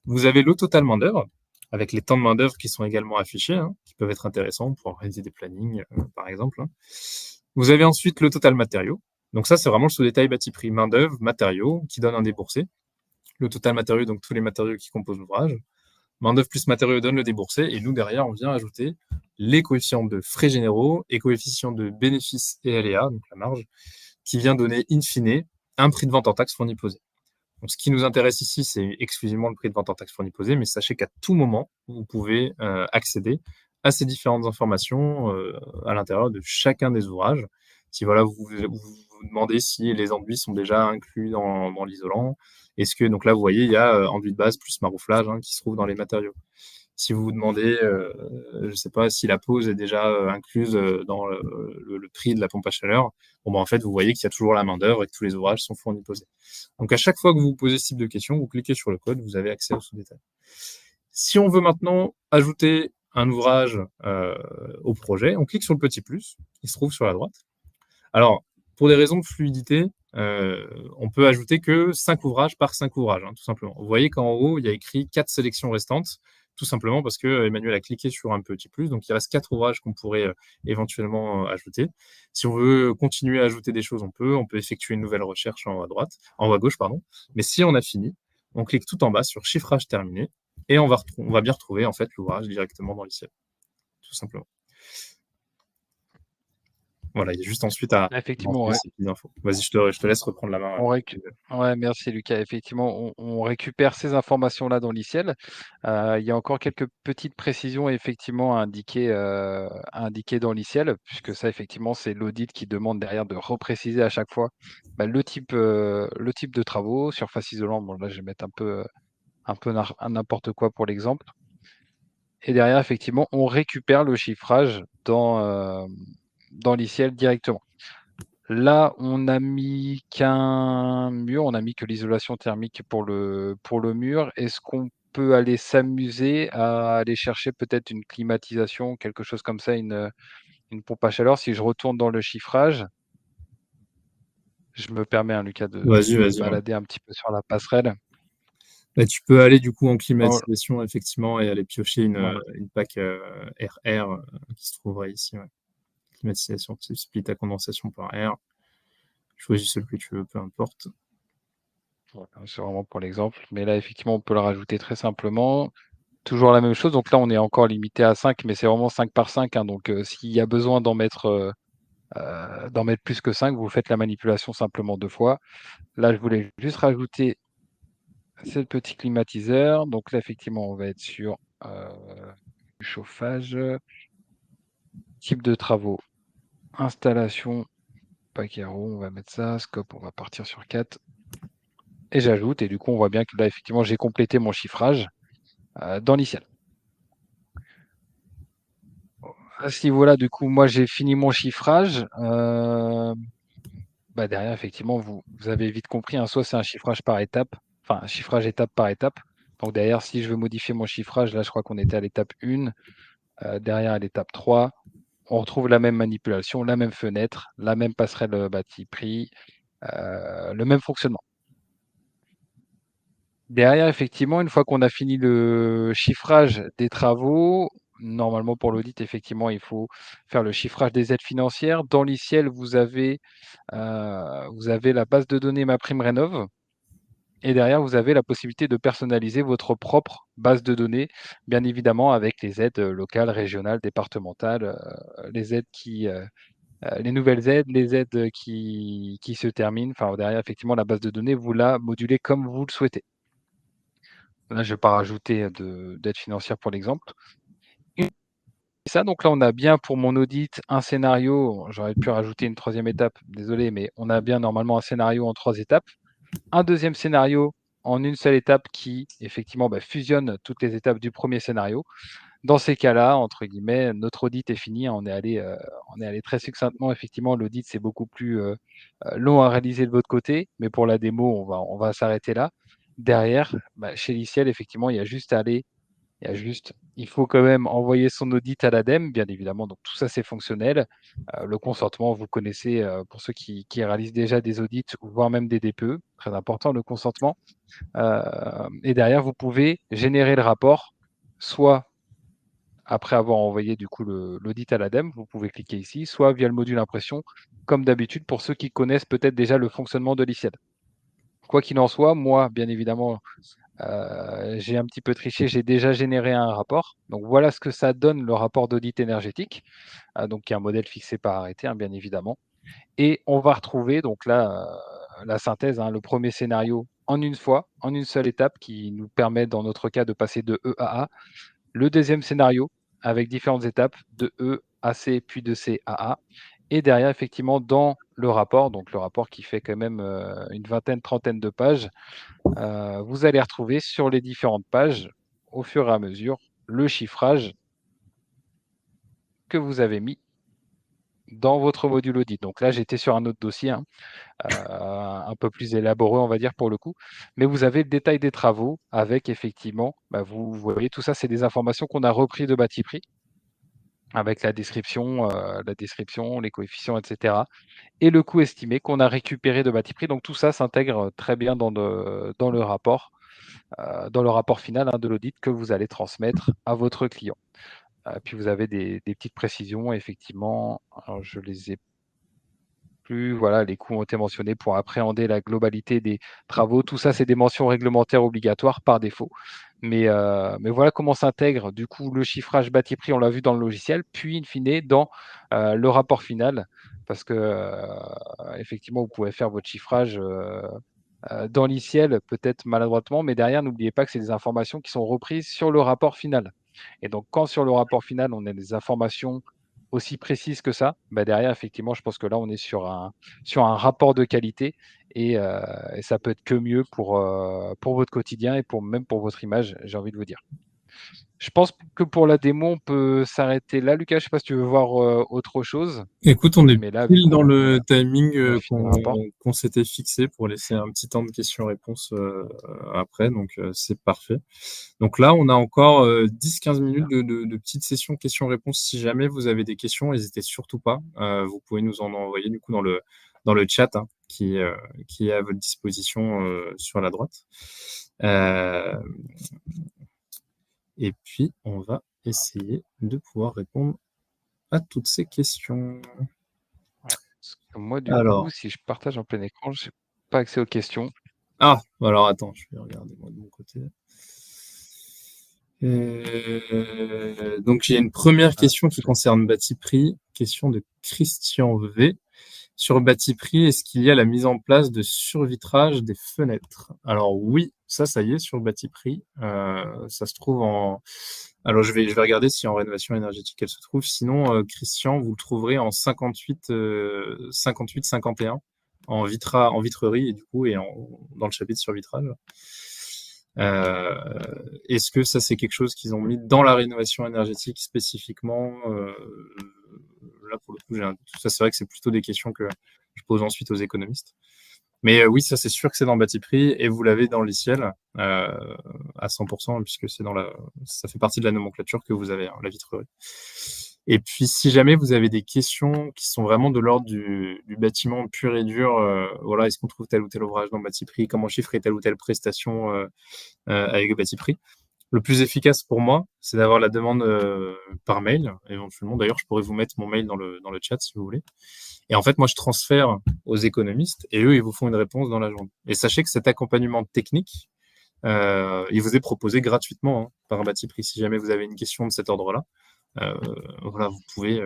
Vous avez le total main-d'œuvre, avec les temps de main-d'œuvre qui sont également affichés, hein, qui peuvent être intéressants pour réaliser des plannings, par exemple. Hein. Vous avez ensuite le total matériaux. Donc ça, c'est vraiment le sous-détail Batiprix. Main-d'œuvre, matériaux, qui donne un déboursé. Le total matériaux, donc tous les matériaux qui composent l'ouvrage. Main-d'œuvre plus matériaux donne le déboursé. Et nous, derrière, on vient ajouter les coefficients de frais généraux et coefficients de bénéfices et aléas, donc la marge, qui vient donner, in fine, un prix de vente en taxe fourni posé. Donc, ce qui nous intéresse ici, c'est exclusivement le prix de vente en taxe fourni posé, mais sachez qu'à tout moment, vous pouvez accéder à ces différentes informations à l'intérieur de chacun des ouvrages. Si voilà, vous demandez si les enduits sont déjà inclus dans l'isolant, est-ce que, donc là, vous voyez, il y a enduit de base plus marouflage hein, qui se trouve dans les matériaux. Si vous vous demandez, je ne sais pas, si la pose est déjà incluse dans le prix de la pompe à chaleur, bon, ben, en fait, vous voyez qu'il y a toujours la main-d'œuvre et que tous les ouvrages sont fournis posés. Donc, à chaque fois que vous vous posez ce type de question, vous cliquez sur le code, vous avez accès au sous-détail. Si on veut maintenant ajouter un ouvrage au projet, on clique sur le petit plus, il se trouve sur la droite. Alors, pour des raisons de fluidité, on peut ajouter que 5 ouvrages par 5 ouvrages, hein, tout simplement. Vous voyez qu'en haut, il y a écrit 4 sélections restantes. tout simplement parce que Emmanuel a cliqué sur un petit plus. Donc, il reste 4 ouvrages qu'on pourrait éventuellement ajouter. Si on veut continuer à ajouter des choses, on peut effectuer une nouvelle recherche en haut à gauche, pardon. Mais si on a fini, on clique tout en bas sur chiffrage terminé et on va bien retrouver en fait l'ouvrage directement dans l'ICL, tout simplement. Voilà, il y a juste ensuite à Effectivement, rentrer ouais. ces petites infos. Vas-y, je te laisse reprendre la main. Ouais, merci Lucas. Effectivement, on récupère ces informations-là dans l'ICL. Il y a encore quelques petites précisions effectivement à indiquer dans l'ICL, puisque ça, effectivement, c'est l'audit qui demande derrière de repréciser à chaque fois le type de travaux, surface isolante. Bon, là, je vais mettre un peu n'importe quoi pour l'exemple. Et derrière, effectivement, on récupère le chiffrage dans l'ICL directement. Là, on n'a mis qu'un mur, on a mis que l'isolation thermique pour le mur. Est-ce qu'on peut aller s'amuser à aller chercher peut-être une climatisation, quelque chose comme ça, une pompe à chaleur? Si je retourne dans le chiffrage, je me permets, hein, Lucas, de Vas-y, me vas-y. Ouais. balader un petit peu sur la passerelle. Bah, tu peux aller du coup en Dans- climatisation, effectivement, et aller piocher voilà. une PAC RR qui se trouverait ici. Ouais. Climatisation type split à condensation par air. Choisis celui que tu veux, peu importe. Voilà, c'est vraiment pour l'exemple. Mais là, effectivement, on peut le rajouter très simplement. Toujours la même chose. Donc là, on est encore limité à 5, mais c'est vraiment 5 par 5, hein. Donc, s'il y a besoin d'en mettre plus que 5, vous faites la manipulation simplement 2 fois. Là, je voulais juste rajouter ce petit climatiseur. Donc là, effectivement, on va être sur du chauffage, type de travaux, installation, paquet on va mettre ça, scope, on va partir sur 4. Et j'ajoute, et du coup, on voit bien que là, effectivement, j'ai complété mon chiffrage dans l'ICL. À ce niveau-là, du coup, moi, j'ai fini mon chiffrage. Derrière, effectivement, vous avez vite compris, hein, soit c'est un chiffrage par étape, enfin un chiffrage étape par étape. Donc derrière, si je veux modifier mon chiffrage, là je crois qu'on était à l'étape 1, derrière à l'étape 3, on retrouve la même manipulation, la même fenêtre, la même passerelle bâti-prix, le même fonctionnement. Derrière, effectivement, une fois qu'on a fini le chiffrage des travaux, normalement pour l'audit, effectivement, il faut faire le chiffrage des aides financières. Dans l'ICL, vous avez la base de données MaPrimeRénov'. Et derrière, vous avez la possibilité de personnaliser votre propre base de données, bien évidemment avec les aides locales, régionales, départementales, les aides les nouvelles aides, les aides qui se terminent. Enfin, derrière, effectivement, la base de données, vous la modulez comme vous le souhaitez. Là, je ne vais pas rajouter d'aide financière pour l'exemple. Et ça, donc là, on a bien pour mon audit un scénario. J'aurais pu rajouter une troisième étape, désolé, mais on a bien normalement un scénario en 3 étapes. Un deuxième scénario en une seule étape qui, effectivement, fusionne toutes les étapes du premier scénario. Dans ces cas-là, entre guillemets, notre audit est fini. On est allé très succinctement. Effectivement, l'audit, c'est beaucoup plus long à réaliser de votre côté, mais pour la démo, on va s'arrêter là. Derrière, chez l'ICL, effectivement, il faut quand même envoyer son audit à l'ADEME, bien évidemment. Donc tout ça, c'est fonctionnel. Le consentement, vous connaissez, pour ceux qui réalisent déjà des audits, voire même des DPE, très important, le consentement. Et derrière, vous pouvez générer le rapport, soit après avoir envoyé du coup l'audit à l'ADEME, vous pouvez cliquer ici, soit via le module impression, comme d'habitude pour ceux qui connaissent peut-être déjà le fonctionnement de l'ICL. Quoi qu'il en soit, moi, bien évidemment, j'ai un petit peu triché, j'ai déjà généré un rapport. Donc voilà ce que ça donne le rapport d'audit énergétique, donc qui est un modèle fixé par arrêté, hein, bien évidemment. Et on va retrouver donc là la synthèse, hein, le premier scénario en une fois, en une seule étape, qui nous permet dans notre cas de passer de E à A. Le deuxième scénario avec différentes étapes de E à C puis de C à A. Et derrière, effectivement, dans le rapport, donc le rapport qui fait quand même une vingtaine, trentaine de pages, vous allez retrouver sur les différentes pages, au fur et à mesure, le chiffrage que vous avez mis dans votre module audit. Donc là, j'étais sur un autre dossier, hein, un peu plus élaboré, on va dire, pour le coup. Mais vous avez le détail des travaux avec, effectivement, vous voyez, tout ça, c'est des informations qu'on a repris de Batiprix, avec la description, les coefficients, etc. Et le coût estimé qu'on a récupéré de Batiprix. Donc tout ça s'intègre très bien dans le rapport. dans le rapport final de l'audit que vous allez transmettre à votre client. Puis vous avez des petites précisions, effectivement. Alors, je les ai plus. Voilà, les coûts ont été mentionnés pour appréhender la globalité des travaux. Tout ça, c'est des mentions réglementaires obligatoires par défaut. Mais voilà comment s'intègre du coup le chiffrage bâti-prix, on l'a vu dans le logiciel, puis in fine dans le rapport final, parce que effectivement, vous pouvez faire votre chiffrage dans l'ICL, peut-être maladroitement, mais derrière, n'oubliez pas que c'est des informations qui sont reprises sur le rapport final. Et donc, quand sur le rapport final, on a des informations aussi précises que ça, bah derrière, effectivement, je pense que là, on est sur un rapport de qualité et ça peut être que mieux pour votre quotidien et même pour votre image, j'ai envie de vous dire. Je pense que pour la démo, on peut s'arrêter là. Lucas, je ne sais pas si tu veux voir autre chose, Écoute, on est mais là, vu pile dans qu'on le timing a fini le rapport. qu'on s'était fixé pour laisser un petit temps de questions-réponses après, donc c'est parfait. Donc là, on a encore 10-15 minutes de petite session questions-réponses. Si jamais vous avez des questions, n'hésitez surtout pas. Vous pouvez nous en envoyer du coup dans le chat qui est à votre disposition sur la droite. Et puis, on va essayer de pouvoir répondre à toutes ces questions. Moi, du coup, si je partage en plein écran, je n'ai pas accès aux questions. Ah, alors attends, je vais regarder moi de mon côté. Donc, il y a une première question qui concerne Bâti-Prix, question de Christian V. Sur Bâti-Prix, est-ce qu'il y a la mise en place de survitrage des fenêtres? Alors oui, ça y est, sur Bâti-Prix. Ça se trouve en... Alors je vais regarder si en rénovation énergétique elle se trouve. Sinon, Christian, vous le trouverez en 58-51 en vitrerie et du coup dans le chapitre sur vitrage. Est-ce que ça c'est quelque chose qu'ils ont mis dans la rénovation énergétique spécifiquement? Là pour le coup j'ai un doute. Ça c'est vrai que c'est plutôt des questions que je pose ensuite aux économistes. Mais oui, ça c'est sûr que c'est dans Bâti-Prix et vous l'avez dans l'ICL à 100% puisque ça fait partie de la nomenclature que vous avez, la vitrerie. Et puis si jamais vous avez des questions qui sont vraiment de l'ordre du bâtiment pur et dur, voilà, est-ce qu'on trouve tel ou tel ouvrage dans Bâti-Prix, comment chiffrer telle ou telle prestation avec Bâti-Prix. Le plus efficace pour moi, c'est d'avoir la demande par mail, éventuellement. D'ailleurs, je pourrais vous mettre mon mail dans le chat si vous voulez. Et en fait, moi, je transfère aux économistes et eux, ils vous font une réponse dans la journée. Et sachez que cet accompagnement technique, il vous est proposé gratuitement par Bâti-Prix. Si jamais vous avez une question de cet ordre-là, voilà, vous pouvez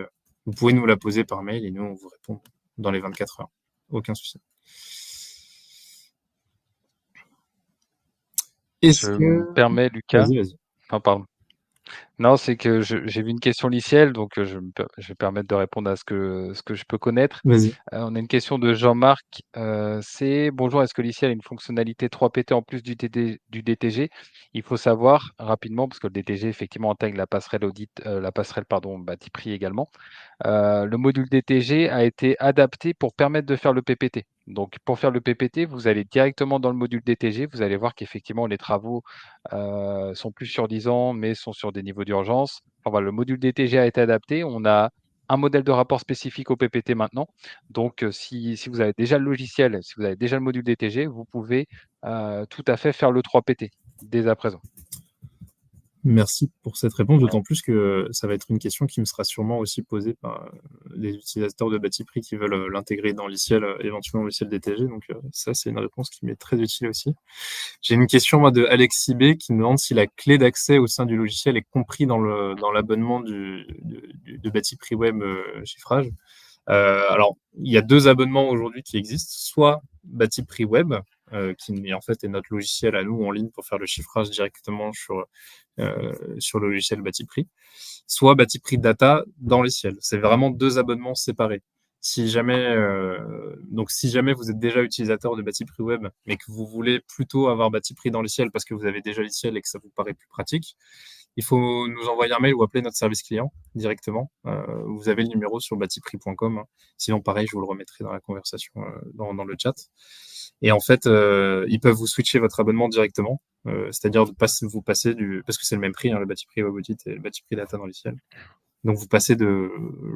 nous la poser par mail et nous, on vous répond dans les 24 heures. Aucun souci. Je me permets, Lucas. Vas-y. Non, pardon. Non, c'est que j'ai vu une question licielle, donc je vais permettre de répondre à ce que je peux connaître. Vas-y. On a une question de Jean-Marc. C'est: bonjour, est-ce que l'ICL a une fonctionnalité 3PT en plus du DTG? Il faut savoir rapidement, parce que le DTG effectivement intègre la passerelle audit, Bâti-Prix également. Le module DTG a été adapté pour permettre de faire le PPT. Donc, pour faire le PPT, vous allez directement dans le module DTG. Vous allez voir qu'effectivement, les travaux sont plus sur 10 ans, mais sont sur des niveaux d'urgence. Enfin, voilà, le module DTG a été adapté. On a un modèle de rapport spécifique au PPT maintenant. Donc, si vous avez déjà le logiciel, si vous avez déjà le module DTG, vous pouvez tout à fait faire le 3PT dès à présent. Merci pour cette réponse, d'autant plus que ça va être une question qui me sera sûrement aussi posée par les utilisateurs de Bâti-Prix qui veulent l'intégrer dans l'ICL, éventuellement l'ICL DTG. Donc ça, c'est une réponse qui m'est très utile aussi. J'ai une question moi de Alexis B qui me demande si la clé d'accès au sein du logiciel est compris dans l'abonnement de Bâti-Prix Web chiffrage. Alors, il y a deux abonnements aujourd'hui qui existent, soit Bâti-Prix Web, qui en fait est notre logiciel à nous en ligne pour faire le chiffrage directement sur le logiciel Bâti-Prix, soit Bâti-Prix Data dans les ciels. C'est vraiment deux abonnements séparés. Si jamais vous êtes déjà utilisateur de Bâti-Prix Web, mais que vous voulez plutôt avoir Bâti-Prix dans les ciels parce que vous avez déjà les ciels et que ça vous paraît plus pratique, il faut nous envoyer un mail ou appeler notre service client directement. Vous avez le numéro sur batiprix.com. Sinon, pareil, je vous le remettrai dans la conversation, dans le chat. Et en fait, ils peuvent vous switcher votre abonnement directement, c'est-à-dire vous passer parce que c'est le même prix, le Bâti-Prix Web Audit et le Bâti-Prix Data dans les ciels. Donc, vous passez de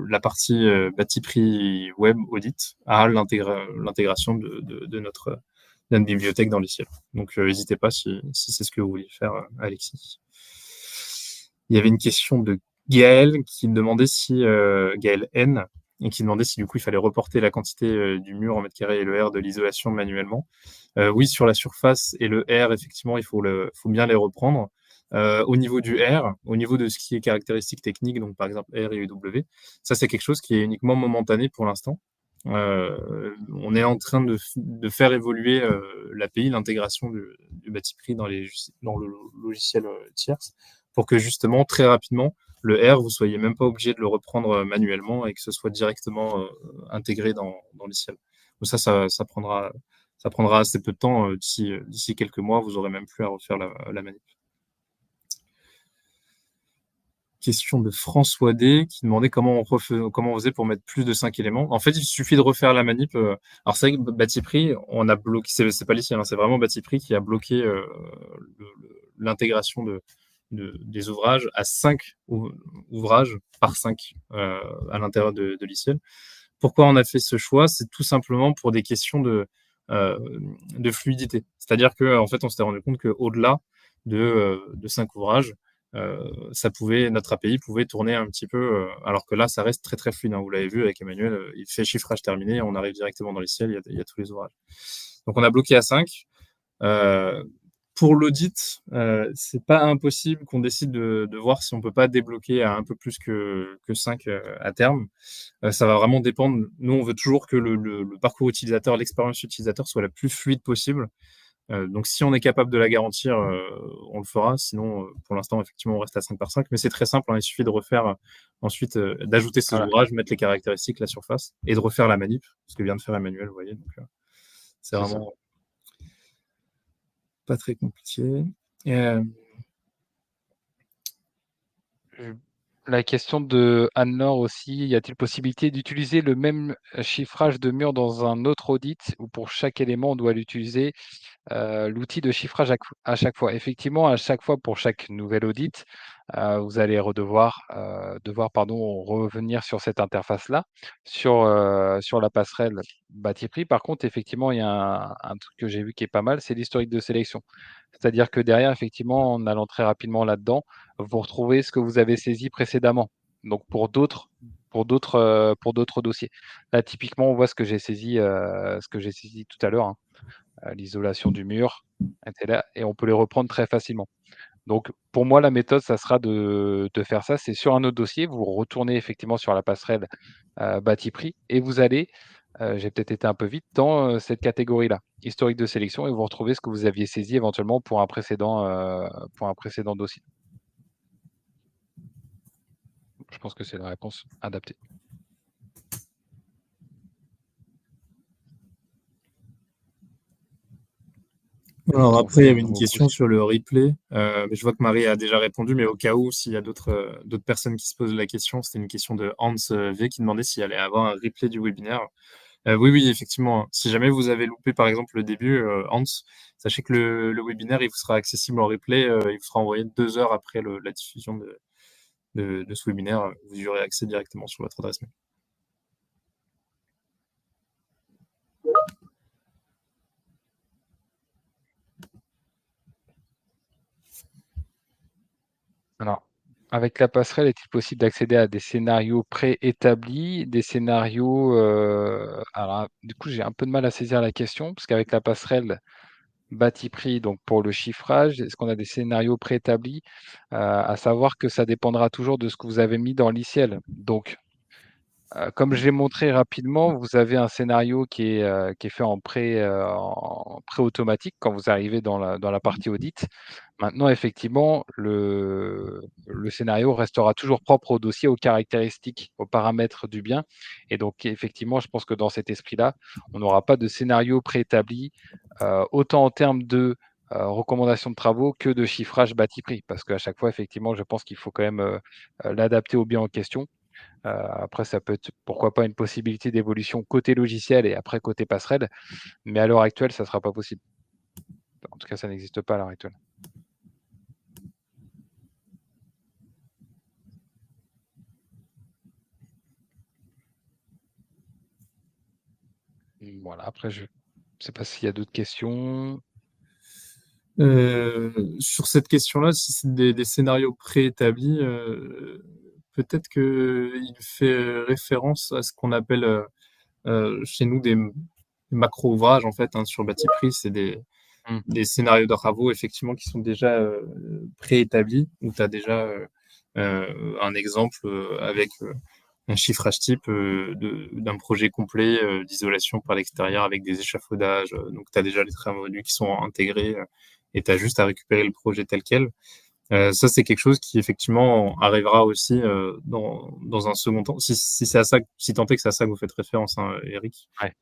la partie Bâti-Prix Web Audit à l'intégration de il y a une bibliothèque dans Liciel. Donc, n'hésitez pas si c'est ce que vous voulez faire, Alexis. Il y avait une question de Gaël qui demandait si, Gaël N, et qui demandait si du coup il fallait reporter la quantité du mur en mètre carré et le R de l'isolation manuellement. Oui, sur la surface et le R, effectivement, il faut bien les reprendre. Au niveau du R, au niveau de ce qui est caractéristique technique, donc par exemple R et UW, ça c'est quelque chose qui est uniquement momentané pour l'instant. On est en train de faire évoluer l'API, l'intégration du Batiprix dans le logiciel tierce, pour que justement très rapidement le R, vous soyez même pas obligé de le reprendre manuellement et que ce soit directement intégré dans l'ICL. Donc ça prendra assez peu de temps. D'ici quelques mois, vous aurez même plus à refaire la manip. Question de François D qui demandait comment on faisait pour mettre plus de 5 éléments. En fait, il suffit de refaire la manip. Alors c'est vrai que Batiprix, on a bloqué, c'est pas l'ICL, hein, c'est vraiment Batiprix qui a bloqué l'intégration des ouvrages à 5 ouvrages par 5 à l'intérieur de l'ICL. Pourquoi on a fait ce choix? C'est tout simplement pour des questions de fluidité. C'est-à-dire que en fait, on s'était rendu compte qu'au-delà de 5 ouvrages, notre API pouvait tourner un petit peu, alors que là, ça reste très très fluide, hein. Vous l'avez vu avec Emmanuel, il fait chiffrage terminé, on arrive directement dans les ciels, il y a tous les ouvrages. Donc on a bloqué à 5. Pour l'audit, c'est pas impossible qu'on décide de voir si on peut pas débloquer à un peu plus que 5 à terme. Ça va vraiment dépendre. Nous, on veut toujours que le parcours utilisateur, l'expérience utilisateur soit la plus fluide possible. Donc, si on est capable de la garantir, on le fera. Sinon, pour l'instant, effectivement, on reste à 5 par 5. Mais c'est très simple, hein. Il suffit de refaire ensuite, d'ajouter ces Voilà. ouvrages, mettre les caractéristiques, la surface, et de refaire la manip, ce que vient de faire Emmanuel, vous voyez. Donc, c'est vraiment pas très compliqué. La question de Anne-Laure aussi, y a-t-il possibilité d'utiliser le même chiffrage de mur dans un autre audit ou pour chaque élément, on doit l'utiliser l'outil de chiffrage à chaque fois? Effectivement, à chaque fois pour chaque nouvel audit, vous allez devoir revenir sur cette interface-là, sur la passerelle Batiprix. Par contre, effectivement, il y a un truc que j'ai vu qui est pas mal, c'est l'historique de sélection. C'est-à-dire que derrière, effectivement, en allant très rapidement là-dedans, vous retrouvez ce que vous avez saisi précédemment. Donc pour d'autres dossiers. Là, typiquement, on voit ce que j'ai saisi tout à l'heure, hein, l'isolation du mur, etc. Et on peut les reprendre très facilement. Donc, pour moi, la méthode, ça sera de faire ça. C'est sur un autre dossier, vous retournez effectivement sur la passerelle Batiprix et vous allez, j'ai peut-être été un peu vite, dans cette catégorie-là, historique de sélection, et vous retrouvez ce que vous aviez saisi éventuellement pour un précédent dossier. Je pense que c'est la réponse adaptée. Alors On après, il y fait un avait une nouveau coup. question sur le replay. Mais je vois que Marie a déjà répondu, mais au cas où, s'il y a d'autres personnes qui se posent la question, c'était une question de Hans V qui demandait s'il allait avoir un replay du webinaire. Oui, oui, effectivement. Si jamais vous avez loupé, par exemple, le début, Hans, sachez que le webinaire, il vous sera accessible en replay. Il vous sera envoyé 2 heures après la diffusion de ce webinaire. Vous y aurez accès directement sur votre adresse mail. Alors, avec la passerelle, est-il possible d'accéder à des scénarios préétablis, des scénarios alors, du coup, j'ai un peu de mal à saisir la question, parce qu'avec la passerelle Batiprix, donc pour le chiffrage, est-ce qu'on a des scénarios préétablis? À savoir que ça dépendra toujours de ce que vous avez mis dans l'ICL. Donc, comme je l'ai montré rapidement, vous avez un scénario qui est fait en pré-automatique quand vous arrivez dans la partie audit. Maintenant, effectivement, le scénario restera toujours propre au dossier, aux caractéristiques, aux paramètres du bien. Et donc, effectivement, je pense que dans cet esprit-là, on n'aura pas de scénario préétabli, autant en termes de recommandations de travaux que de chiffrage bâti-prix. Parce qu'à chaque fois, effectivement, je pense qu'il faut quand même l'adapter au bien en question. Après, ça peut être, pourquoi pas, une possibilité d'évolution côté logiciel et après côté passerelle. Mais à l'heure actuelle, ça ne sera pas possible. En tout cas, ça n'existe pas à l'heure actuelle. Voilà, après, Je sais pas s'il y a d'autres questions. Sur cette question-là, si c'est des scénarios préétablis, peut-être qu'il fait référence à ce qu'on appelle chez nous des macro-ouvrages, en fait, hein, sur Batiprix. C'est Mmh. des scénarios de travaux, effectivement, qui sont déjà préétablis, où tu as déjà un exemple avec un chiffrage type d'un projet complet d'isolation par l'extérieur avec des échafaudages. Donc, tu as déjà les travaux nus qui sont intégrés et tu as juste à récupérer le projet tel quel. Ça, c'est quelque chose qui, effectivement, arrivera aussi dans un second temps. Si c'est à ça, si tant est que c'est à ça que vous faites référence, hein, Eric. Ouais.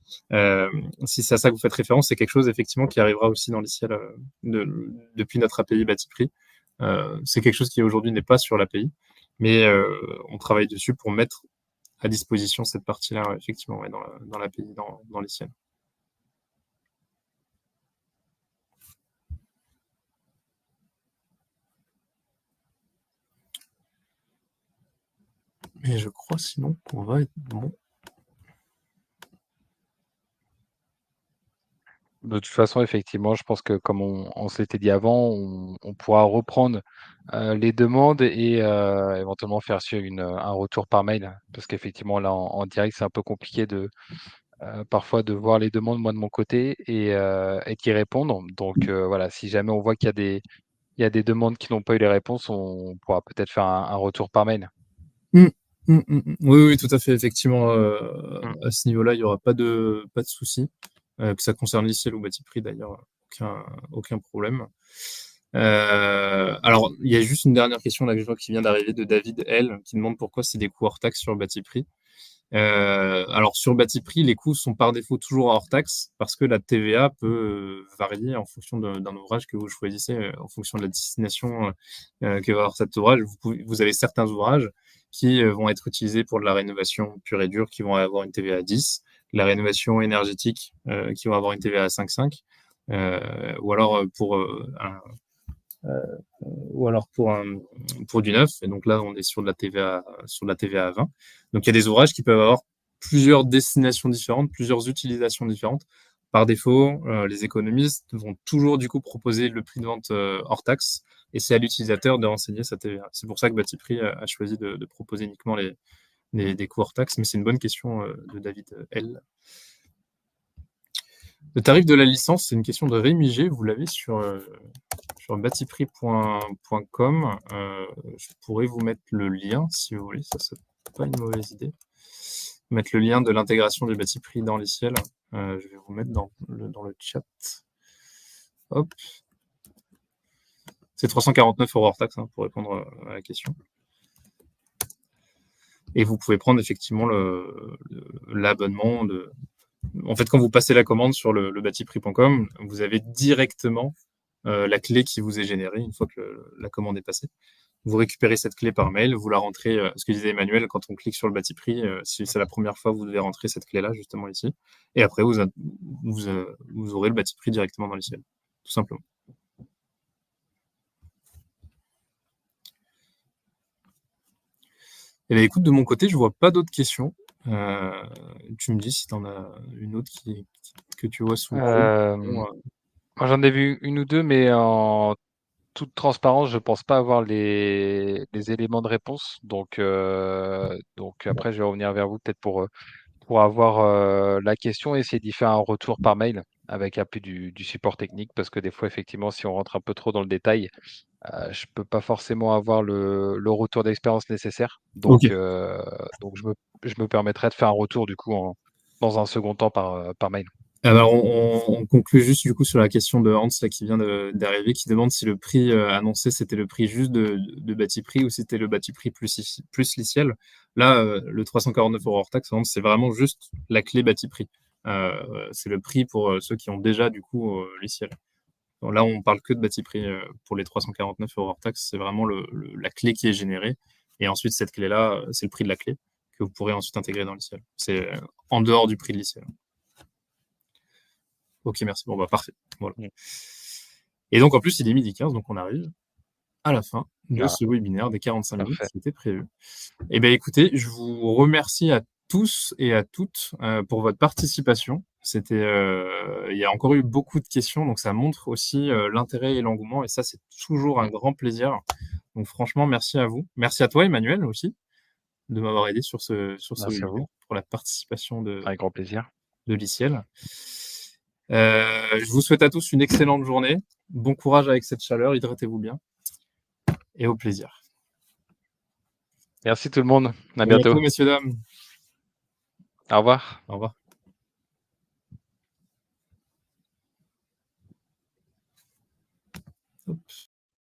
Si c'est à ça que vous faites référence, c'est quelque chose, effectivement, qui arrivera aussi dans l'ICL depuis notre API Batiprix. C'est quelque chose qui, aujourd'hui, n'est pas sur l'API, mais on travaille dessus pour mettre à disposition cette partie-là, effectivement, ouais, dans l'API, dans l'ICL. Mais je crois sinon qu'on va être bon. De toute façon, effectivement, je pense que comme on se l'était dit avant, on pourra reprendre les demandes et éventuellement faire sur un retour par mail. Parce qu'effectivement, là, en direct, c'est un peu compliqué parfois de voir les demandes, moi, de mon côté, et d'y répondre. Donc, voilà, si jamais on voit il y a des demandes qui n'ont pas eu les réponses, on pourra peut-être faire un retour par mail. Oui, oui, tout à fait. Effectivement, Mm. à ce niveau-là, il n'y aura pas de souci. Que ça concerne l'ICL ou Batiprix, d'ailleurs, aucun problème. Alors, il y a juste une dernière question là que je vois qui vient d'arriver de David L, qui demande pourquoi c'est des coûts hors taxe sur Batiprix. Alors, sur Batiprix, les coûts sont par défaut toujours hors taxe parce que la TVA peut varier en fonction d'un ouvrage que vous choisissez, en fonction de la destination que va avoir cet ouvrage. Vous avez certains ouvrages qui vont être utilisés pour de la rénovation pure et dure, qui vont avoir une TVA à 10, la rénovation énergétique, qui vont avoir une TVA à 5,5, ou alors pour du neuf. Et donc là, on est sur de la TVA à 20. Donc il y a des ouvrages qui peuvent avoir plusieurs destinations différentes, plusieurs utilisations différentes. Par défaut, les économistes vont toujours du coup proposer le prix de vente hors taxe, et c'est à l'utilisateur de renseigner sa TVA. C'est pour ça que Batiprix a choisi de proposer uniquement des coûts hors taxe, mais c'est une bonne question de David L. Le tarif de la licence, c'est une question de Rémi G. Vous l'avez sur batiprix.com. Je pourrais vous mettre le lien si vous voulez, ça c'est pas une mauvaise idée. Mettre le lien de l'intégration du Batiprix dans l'ICL. Je vais vous mettre dans le chat. Hop. C'est 349 € hors taxe, hein, pour répondre à la question. Et vous pouvez prendre effectivement l'abonnement. En fait, quand vous passez la commande sur le batiprix.com, vous avez directement la clé qui vous est générée une fois que la commande est passée. Vous récupérez cette clé par mail, vous la rentrez, ce que disait Emmanuel, quand on clique sur le Batiprix, si c'est la première fois, vous devez rentrer cette clé-là, justement ici. Et après, vous aurez le Batiprix directement dans l'ICL, tout simplement. Eh bien, écoute, de mon côté, je vois pas d'autres questions. Tu me dis si tu en as une autre que tu vois sous Moi, j'en ai vu une ou deux, mais en toute transparence, je pense pas avoir les éléments de réponse. Donc après, je vais revenir vers vous peut-être pour avoir la question et essayer d'y faire un retour par mail avec un peu du support technique, parce que des fois, effectivement, si on rentre un peu trop dans le détail, je peux pas forcément avoir le retour d'expérience nécessaire. Ok. Donc je me permettrai de faire un retour du coup dans un second temps par mail. Alors, on conclut juste du coup sur la question de Hans là, qui vient d'arriver, qui demande si le prix annoncé c'était le prix juste de Batiprix ou si c'était le Batiprix plus l'ICL. Là, le 349 € hors taxe, c'est vraiment juste la clé Batiprix. C'est le prix pour ceux qui ont déjà du coup l'ICL. Donc là, on parle que de Batiprix pour les 349 € hors taxe. C'est vraiment la clé qui est générée. Et ensuite, cette clé-là, c'est le prix de la clé que vous pourrez ensuite intégrer dans l'ICL. C'est en dehors du prix de l'ICL. Ok, merci. Bon, bah, parfait. Voilà. Et donc, en plus, il est 12h15, donc on arrive à la fin de ce webinaire des 45 minutes qui était prévu. Eh bien, écoutez, je vous remercie à tous et à toutes pour votre participation. Il y a encore eu beaucoup de questions, donc ça montre aussi l'intérêt et l'engouement, et ça, c'est toujours un grand plaisir. Donc franchement, merci à vous. Merci à toi, Emmanuel, aussi, de m'avoir aidé sur ce Merci à webinaire, vous, pour la participation avec grand plaisir. de l'ICIEL. Je vous souhaite à tous une excellente journée. Bon courage avec cette chaleur, hydratez-vous bien, et au plaisir. Merci tout le monde. À À bientôt. bientôt, messieurs, dames. Au revoir. Au revoir. Hop.